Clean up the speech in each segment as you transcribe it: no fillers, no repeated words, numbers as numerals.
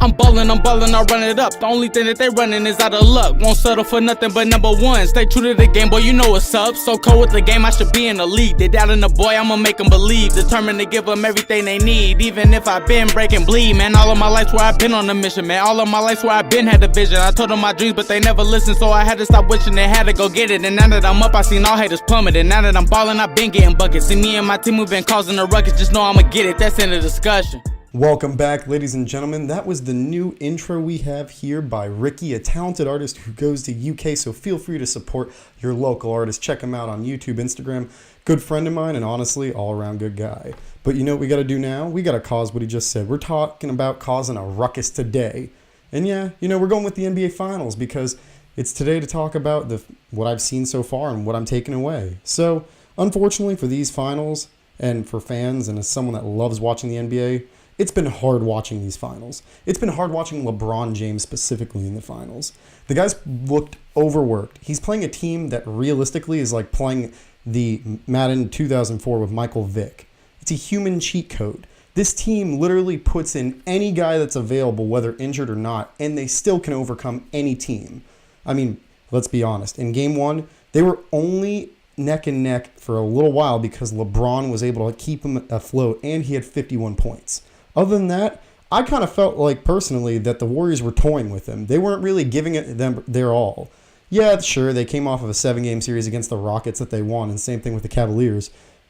I'm ballin', I'll run it up. The only thing that they running is out of luck. Won't settle for nothing but number one. Stay true to the game, boy, you know what's up. So cold with the game, I should be in the league. They doubting the boy, I'ma make them believe. Determined to give them everything they need. Even if I've been break and bleed, man. All of my life's where I've been on a mission, man. All of my life's where I've been had a vision. I told them my dreams, but they never listened. So I had to stop wishing they had to go get it. And now that I'm up, I seen all haters plummet. And now that I'm ballin', I've been getting buckets. See me and my team, we've been causing a ruckus. Just know I'ma get it, that's the end of the discussion. Welcome back, ladies and gentlemen. That was the new intro we have here by Ricky, a talented artist who goes to UK, so feel free to support your local artist. Check him out on YouTube, Instagram. Good friend of mine, and honestly, all-around good guy. But you know what we got to do now? We got to cause what he just said. We're talking about causing a ruckus today. And yeah, you know, we're going with the NBA Finals because it's today to talk about what I've seen so far and what I'm taking away. So, unfortunately for these finals and for fans and as someone that loves watching the NBA, it's been hard watching these finals. It's been hard watching LeBron James specifically in the finals. The guy's looked overworked. He's playing a team that realistically is like playing the Madden 2004 with Michael Vick. It's a human cheat code. This team literally puts in any guy that's available, whether injured or not, and they still can overcome any team. I mean, let's be honest. In game one, they were only neck and neck for a little while because LeBron was able to keep him afloat and he had 51 points. Other than that, I kind of felt like personally that the Warriors were toying with them. They weren't really giving it them their all. Yeah, sure, they came off of a 7-game series against the Rockets that they won, and same thing with the Cavaliers.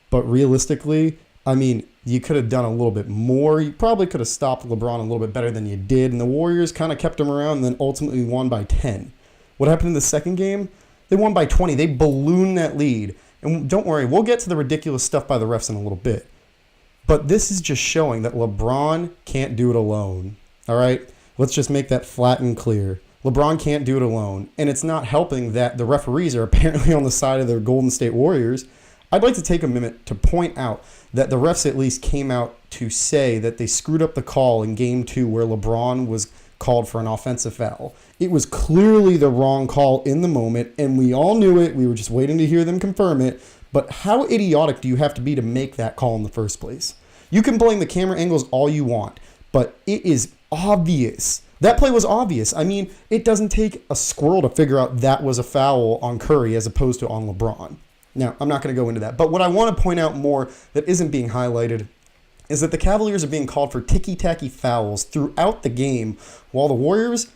But realistically, I mean, you could have done a little bit more. You probably could have stopped LeBron a little bit better than you did, and the Warriors kind of kept him around and then ultimately won by 10. What happened in the second game? They won by 20. They ballooned that lead. And don't worry, we'll get to the ridiculous stuff by the refs in a little bit. But this is just showing that LeBron can't do it alone. All right? Let's just make that flat and clear. LeBron can't do it alone. And it's not helping that the referees are apparently on the side of the Golden State Warriors. I'd like to take a minute to point out that the refs at least came out to say that they screwed up the call in Game 2 where LeBron was called for an offensive foul. It was clearly the wrong call in the moment, and we all knew it. We were just waiting to hear them confirm it. But how idiotic do you have to be to make that call in the first place? You can blame the camera angles all you want, but it is obvious. That play was obvious. I mean, it doesn't take a squirrel to figure out that was a foul on Curry as opposed to on LeBron. Now, I'm not going to go into that, but what I want to point out more that isn't being highlighted is that the Cavaliers are being called for ticky-tacky fouls throughout the game, while the Warriors,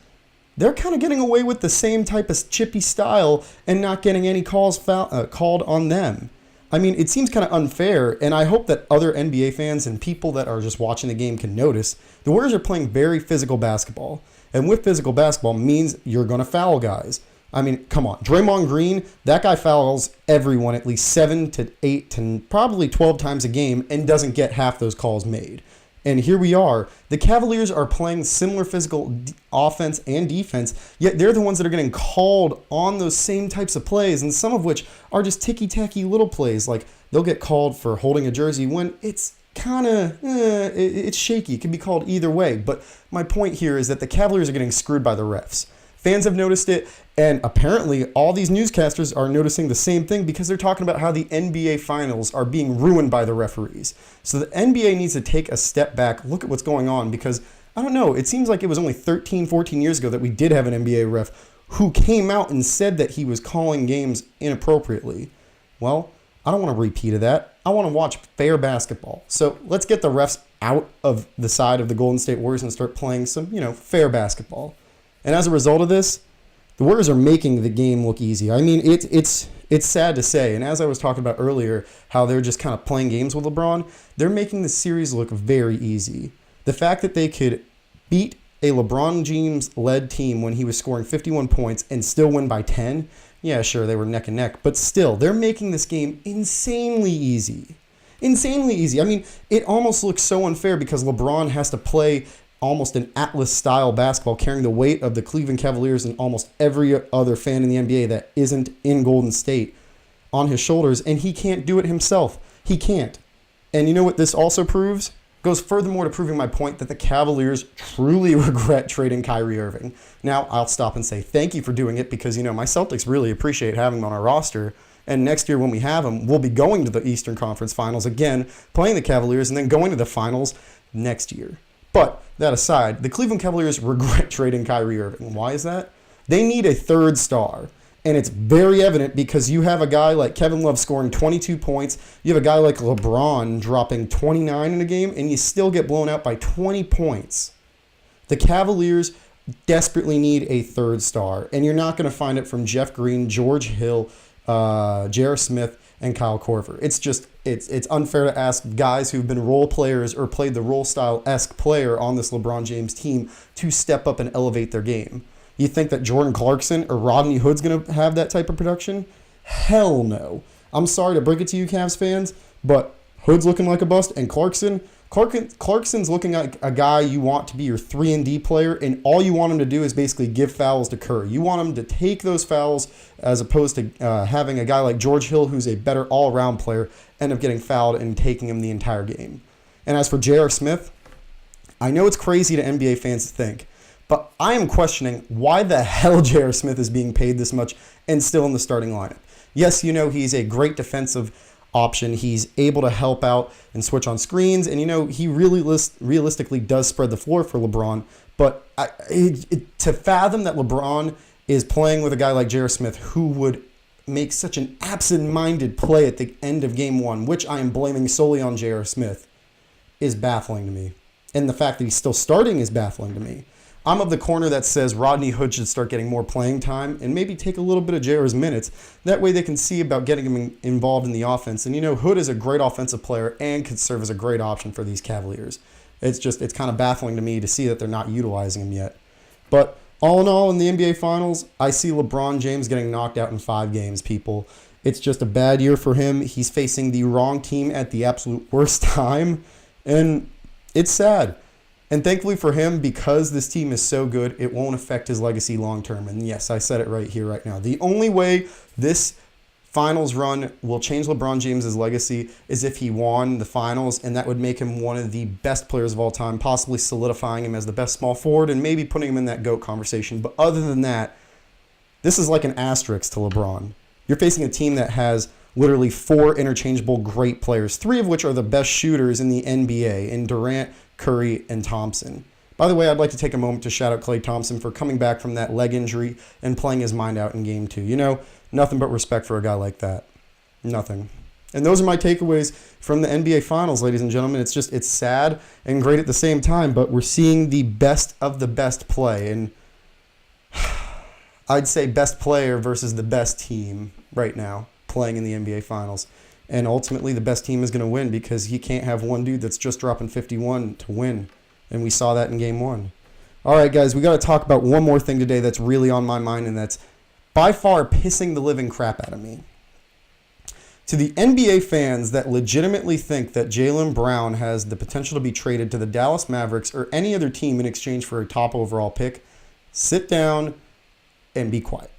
they're kind of getting away with the same type of chippy style and not getting any calls called on them. I mean, it seems kind of unfair, and I hope that other NBA fans and people that are just watching the game can notice the Warriors are playing very physical basketball. And with physical basketball means you're going to foul guys. I mean, come on. Draymond Green, that guy fouls everyone at least 7 to 8 to probably 12 times a game and doesn't get half those calls made. And here we are. The Cavaliers are playing similar physical offense and defense, yet they're the ones that are getting called on those same types of plays, and some of which are just ticky-tacky little plays. Like, they'll get called for holding a jersey when it's kind of, it's shaky. It can be called either way. But my point here is that the Cavaliers are getting screwed by the refs. Fans have noticed it, and apparently all these newscasters are noticing the same thing because they're talking about how the NBA Finals are being ruined by the referees. So the NBA needs to take a step back, look at what's going on, because, I don't know, it seems like it was only 13, 14 years ago that we did have an NBA ref who came out and said that he was calling games inappropriately. Well, I don't want a repeat of that. I want to watch fair basketball. So let's get the refs out of the side of the Golden State Warriors and start playing some, fair basketball. And as a result of this, the Warriors are making the game look easy. I mean, it's sad to say. And as I was talking about earlier, how they're just kind of playing games with LeBron, they're making the series look very easy. The fact that they could beat a LeBron James-led team when he was scoring 51 points and still win by 10, yeah, sure, they were neck and neck. But still, they're making this game insanely easy. Insanely easy. I mean, it almost looks so unfair because LeBron has to play almost an Atlas-style basketball, carrying the weight of the Cleveland Cavaliers and almost every other fan in the NBA that isn't in Golden State on his shoulders, and he can't do it himself. He can't. And you know what this also proves? Goes furthermore to proving my point that the Cavaliers truly regret trading Kyrie Irving. Now, I'll stop and say thank you for doing it because, my Celtics really appreciate having him on our roster. And next year when we have him, we'll be going to the Eastern Conference Finals again, playing the Cavaliers, and then going to the finals next year. But that aside, the Cleveland Cavaliers regret trading Kyrie Irving. Why is that? They need a third star. And it's very evident because you have a guy like Kevin Love scoring 22 points. You have a guy like LeBron dropping 29 in a game, and you still get blown out by 20 points. The Cavaliers desperately need a third star, and you're not going to find it from Jeff Green, George Hill, J.R. Smith, and Kyle Korver. It's unfair to ask guys who've been role players or played the role style-esque player on this LeBron James team to step up and elevate their game. You think that Jordan Clarkson or Rodney Hood's going to have that type of production? Hell no. I'm sorry to break it to you, Cavs fans, but Hood's looking like a bust, and Clarkson's looking like a guy you want to be your 3-and-D player, and all you want him to do is basically give fouls to Curry. You want him to take those fouls as opposed to having a guy like George Hill, who's a better all-around player, end up getting fouled and taking him the entire game. And as for J.R. Smith, I know it's crazy to NBA fans to think, but I am questioning why the hell J.R. Smith is being paid this much and still in the starting lineup. Yes, he's a great defensive option. He's able to help out and switch on screens, and he really realistically does spread the floor for LeBron. But to fathom that LeBron is playing with a guy like J.R. Smith, who would make such an absent-minded play at the end of Game 1, which I am blaming solely on J.R. Smith, is baffling to me. And the fact that he's still starting is baffling to me. I'm of the corner that says Rodney Hood should start getting more playing time and maybe take a little bit of J.R.'s minutes. That way they can see about getting him involved in the offense. And Hood is a great offensive player and could serve as a great option for these Cavaliers. It's kind of baffling to me to see that they're not utilizing him yet. But all in all, in the NBA Finals, I see LeBron James getting knocked out in 5 games, people. It's just a bad year for him. He's facing the wrong team at the absolute worst time, and it's sad. And thankfully for him, because this team is so good, it won't affect his legacy long term. And yes, I said it right here, right now. The only way this finals run will change LeBron James's legacy is if he won the finals, and that would make him one of the best players of all time, possibly solidifying him as the best small forward and maybe putting him in that GOAT conversation. But other than that, this is like an asterisk to LeBron. You're facing a team that has literally 4 interchangeable great players, 3 of which are the best shooters in the NBA, in Durant, Curry, and Thompson. By the way, I'd like to take a moment to shout out Klay Thompson for coming back from that leg injury and playing his mind out in Game 2. Nothing but respect for a guy like that. Nothing. And those are my takeaways from the NBA Finals, ladies and gentlemen. It's sad and great at the same time, but we're seeing the best of the best play. And I'd say best player versus the best team right now playing in the NBA Finals. And ultimately, the best team is going to win because you can't have one dude that's just dropping 51 to win. And we saw that in Game 1. All right, guys, we got to talk about one more thing today that's really on my mind, and that's by far pissing the living crap out of me. To the NBA fans that legitimately think that Jaylen Brown has the potential to be traded to the Dallas Mavericks or any other team in exchange for a top overall pick, sit down and be quiet.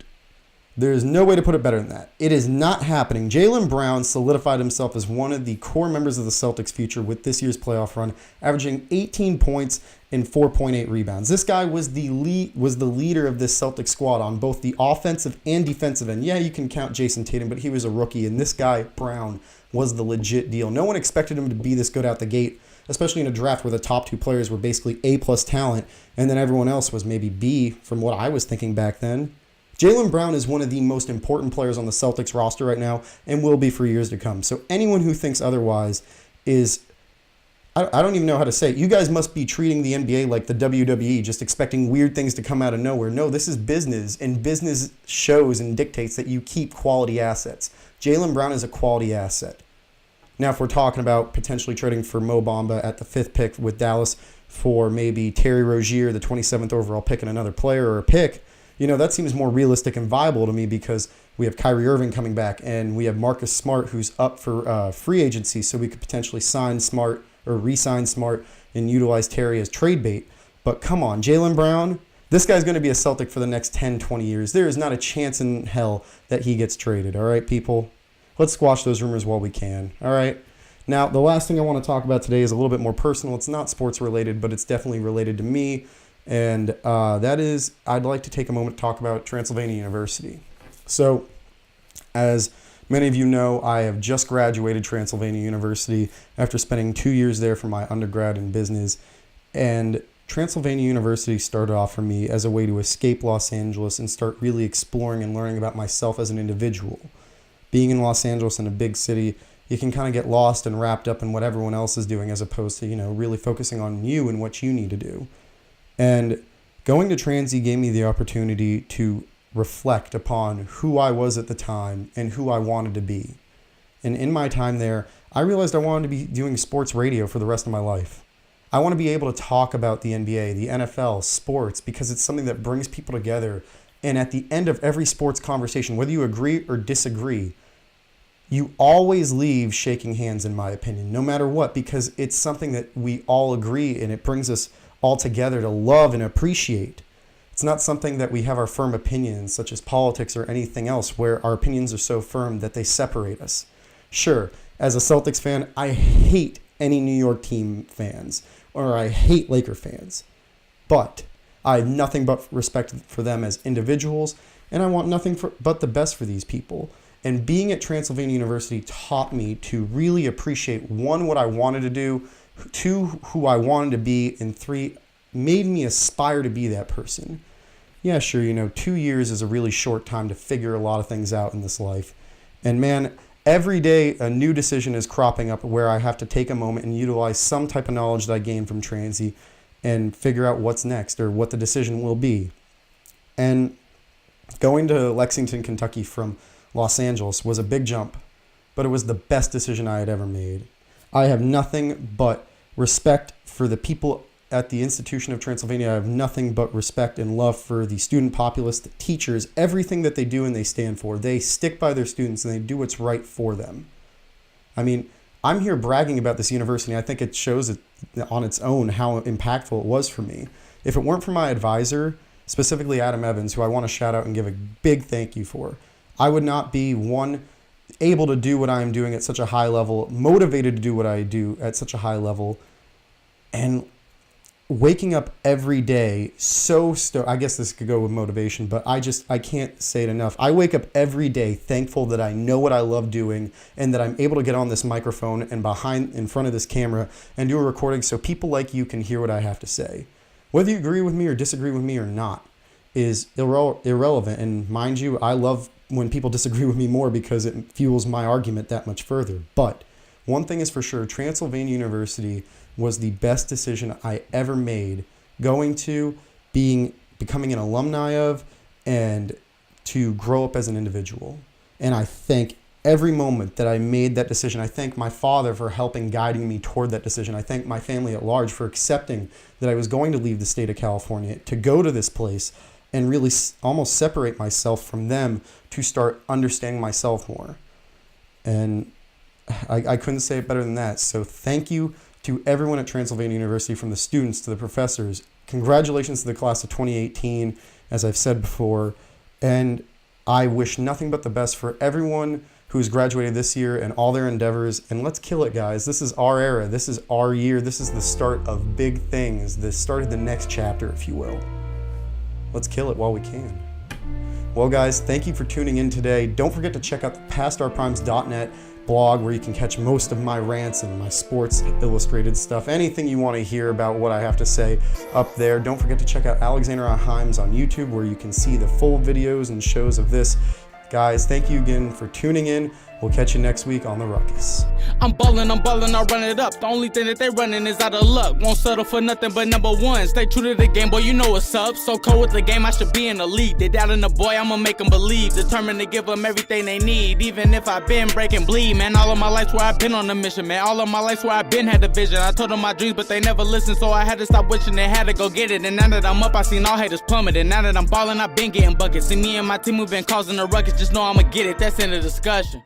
There's no way to put it better than that. It is not happening. Jaylen Brown solidified himself as one of the core members of the Celtics' future with this year's playoff run, averaging 18 points and 4.8 rebounds. This guy was the leader of this Celtics squad on both the offensive and defensive end. Yeah, you can count Jason Tatum, but he was a rookie, and this guy, Brown, was the legit deal. No one expected him to be this good out the gate, especially in a draft where the top 2 players were basically A-plus talent, and then everyone else was maybe B from what I was thinking back then. Jaylen Brown is one of the most important players on the Celtics roster right now and will be for years to come. So anyone who thinks otherwise is, I don't even know how to say it. You guys must be treating the NBA like the WWE, just expecting weird things to come out of nowhere. No, this is business, and business shows and dictates that you keep quality assets. Jaylen Brown is a quality asset. Now, if we're talking about potentially trading for Mo Bamba at the 5th pick with Dallas for maybe Terry Rozier, the 27th overall pick, and another player or a pick, that seems more realistic and viable to me because we have Kyrie Irving coming back and we have Marcus Smart who's up for free agency, so we could potentially sign Smart or re-sign Smart and utilize Terry as trade bait. But come on, Jaylen Brown, this guy's going to be a Celtic for the next 10, 20 years. There is not a chance in hell that he gets traded, all right, people? Let's squash those rumors while we can, all right? Now, the last thing I want to talk about today is a little bit more personal. It's not sports related, but it's definitely related to me. And that is, I'd like to take a moment to talk about Transylvania University. So, as many of you know, I have just graduated Transylvania University after spending 2 years there for my undergrad in business. And Transylvania University started off for me as a way to escape Los Angeles and start really exploring and learning about myself as an individual. Being in Los Angeles, in a big city, you can kind of get lost and wrapped up in what everyone else is doing as opposed to, really focusing on you and what you need to do. And going to Transy gave me the opportunity to reflect upon who I was at the time and who I wanted to be. And in my time there, I realized I wanted to be doing sports radio for the rest of my life. I want to be able to talk about the NBA, the NFL, sports, because it's something that brings people together. And at the end of every sports conversation, whether you agree or disagree, you always leave shaking hands, in my opinion, no matter what, because it's something that we all agree and it brings us all together to love and appreciate. It's not something that we have our firm opinions, such as politics or anything else, where our opinions are so firm that they separate us. Sure, as a Celtics fan, I hate any New York team fans, or I hate Laker fans. But I have nothing but respect for them as individuals, and I want nothing but the best for these people. And being at Transylvania University taught me to really appreciate, one, what I wanted to do, two, who I wanted to be, and three, made me aspire to be that person. Yeah, sure, 2 years is a really short time to figure a lot of things out in this life. And man, every day a new decision is cropping up where I have to take a moment and utilize some type of knowledge that I gained from Transy and figure out what's next or what the decision will be. And going to Lexington, Kentucky from Los Angeles was a big jump, but it was the best decision I had ever made. I have nothing but respect for the people at the institution of Transylvania. I have nothing but respect and love for the student populace, the teachers, everything that they do and they stand for. They stick by their students and they do what's right for them. I mean, I'm here bragging about this university. I think it shows it on its own how impactful it was for me. If it weren't for my advisor, specifically Adam Evans, who I want to shout out and give a big thank you for, I would not be, one, able to do what I'm doing at such a high level, motivated to do what I do at such a high level, and waking up every day I guess this could go with motivation, but I can't say it enough. I wake up every day thankful that I know what I love doing and that I'm able to get on this microphone and in front of this camera and do a recording so people like you can hear what I have to say. Whether you agree with me or disagree with me or not is irrelevant. And mind you, I love when people disagree with me more because it fuels my argument that much further. But one thing is for sure, Transylvania University was the best decision I ever made, going to, becoming an alumni of, and to grow up as an individual. And I thank every moment that I made that decision. I thank my father for helping guiding me toward that decision. I thank my family at large for accepting that I was going to leave the state of California to go to this place and really almost separate myself from them to start understanding myself more. And I couldn't say it better than that. So thank you to everyone at Transylvania University, from the students to the professors. Congratulations to the class of 2018, as I've said before. And I wish nothing but the best for everyone who's graduated this year and all their endeavors. And let's kill it, guys. This is our era. This is our year. This is the start of big things. The start of the next chapter, if you will. Let's kill it while we can. Well, guys, thank you for tuning in today. Don't forget to check out the pastourprimes.net blog, where you can catch most of my rants and my Sports Illustrated stuff. Anything you want to hear about what I have to say up there. Don't forget to check out Alexander Himes on YouTube, where you can see the full videos and shows of this. Guys, thank you again for tuning in. We'll catch you next week on The Ruckus. I'm ballin', I run it up. The only thing that they running is out of luck. Won't settle for nothing but number one. Stay true to the game, boy, you know what's up. So cold with the game, I should be in the league. They doubting the boy, I'ma make them believe. Determined to give them everything they need. Even if I've been breaking bleed, man. All of my life where I've been on a mission, man. All of my life where I've been had a vision. I told them my dreams, but they never listened. So I had to stop wishing they had to go get it. And now that I'm up, I seen all haters plummet. And now that I'm ballin', I've been getting buckets. See me and my team, we've been causing a ruckus. Just know I'ma get it, that's in the discussion.